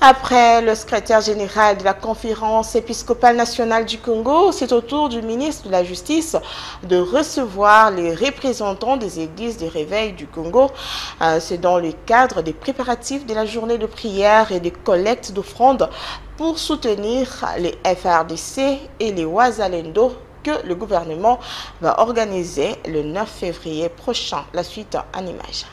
Après le secrétaire général de la conférence épiscopale nationale du Congo, c'est au tour du ministre de la Justice de recevoir les représentants des églises de réveil du Congo. C'est dans le cadre des préparatifs de la journée de prière et des collectes d'offrandes pour soutenir les FRDC et les Wazalendo que le gouvernement va organiser le 9 février prochain. La suite en images.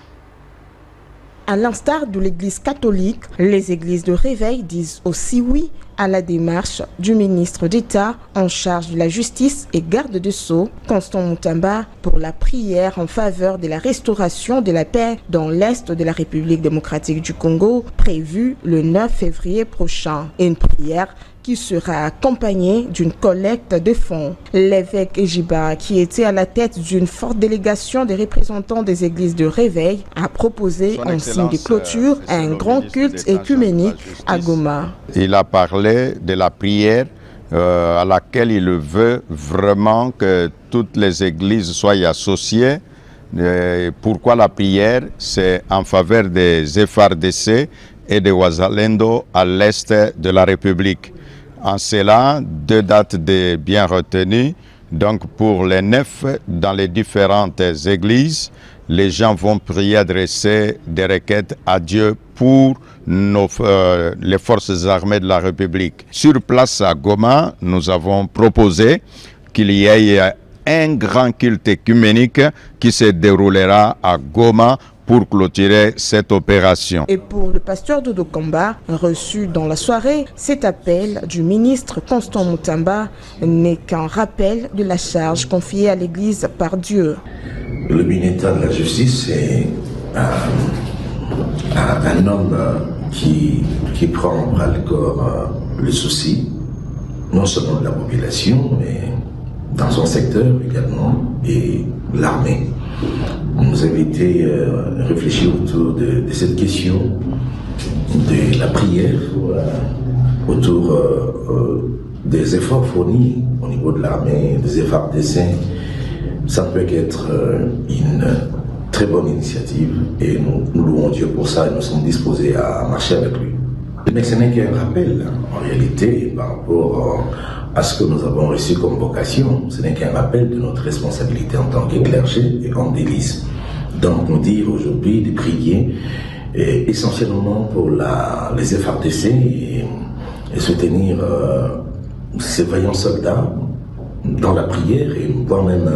À l'instar de l'Église catholique, les églises de réveil disent aussi oui à la démarche du ministre d'État en charge de la justice et garde des Sceaux, Constant Mutamba, pour la prière en faveur de la restauration de la paix dans l'Est de la République démocratique du Congo, prévue le 9 février prochain. Une prière qui sera accompagnée d'une collecte de fonds. L'évêque Ejiba, qui était à la tête d'une forte délégation des représentants des églises de réveil, a proposé en signe de clôture un grand culte écuménique à Goma. Il a parlé de la prière à laquelle il veut vraiment que toutes les églises soient associées. Pourquoi la prière? C'est en faveur des FARDC et des Wazalendo à l'est de la République. En cela, deux dates bien retenues. Donc pour les 9, dans les différentes églises, les gens vont prier, adresser des requêtes à Dieu pour les forces armées de la République. Sur place à Goma, nous avons proposé qu'il y ait un grand culte œcuménique qui se déroulera à Goma pour clôturer cette opération. Et pour le pasteur Dodo Kamba, reçu dans la soirée, cet appel du ministre Constant Mutamba n'est qu'un rappel de la charge confiée à l'Église par Dieu. Le ministère de la Justice est un homme qui prend à bras-le-corps le souci, non seulement de la population, mais dans son secteur également, et l'armée. Nous avons été réfléchir autour de cette question de la prière, autour des efforts fournis au niveau de l'armée, des efforts d'essai. Ça ne peut qu'être une très bonne initiative et nous louons Dieu pour ça et nous sommes disposés à marcher avec lui. Mais ce n'est qu'un rappel, en réalité, par rapport à ce que nous avons reçu comme vocation. Ce n'est qu'un rappel de notre responsabilité en tant que clergé et en délice. Donc nous dire aujourd'hui de prier essentiellement pour les FARDC et soutenir ces vaillants soldats dans la prière et voire même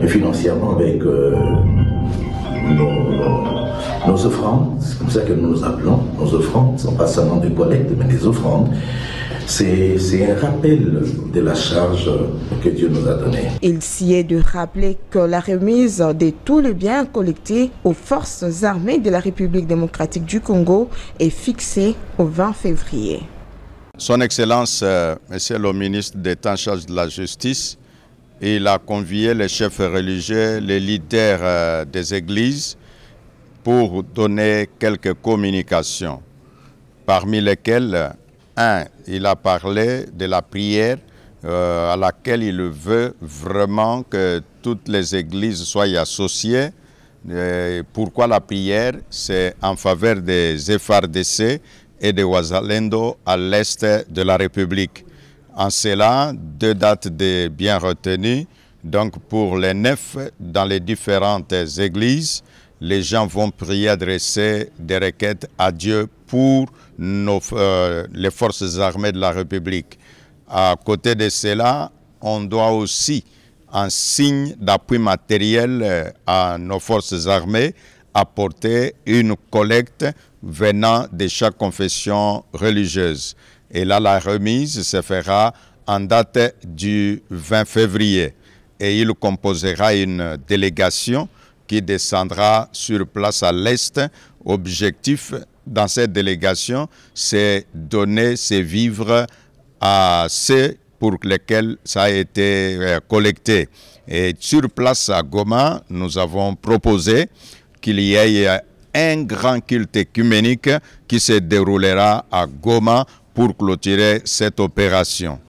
financièrement avec nos offrandes. C'est comme ça que nous nous appelons. Nos offrandes ne sont pas seulement des collectes, mais des offrandes. C'est un rappel de la charge que Dieu nous a donnée. Il s'y est de rappeler que la remise de tous les biens collectés aux forces armées de la République démocratique du Congo est fixée au 20 février. Son Excellence, Monsieur le ministre d'État en charge de la Justice, il a convié les chefs religieux, les leaders des églises pour donner quelques communications, parmi lesquelles il a parlé de la prière à laquelle il veut vraiment que toutes les églises soient associées. Pourquoi la prière? C'est en faveur des FARDC et des Wazalendo à l'est de la République. En cela, deux dates bien retenues. Donc pour les 9, dans les différentes églises, les gens vont prier, adresser des requêtes à Dieu pour les forces armées de la République. À côté de cela, on doit aussi, en signe d'appui matériel à nos forces armées, apporter une collecte venant de chaque confession religieuse. Et là, la remise se fera en date du 20 février. Et il composera une délégation qui descendra sur place à l'Est. Objectif dans cette délégation, c'est donner ces vivres à ceux pour lesquels ça a été collecté. Et sur place à Goma, nous avons proposé qu'il y ait un grand culte œcuménique qui se déroulera à Goma pour clôturer cette opération.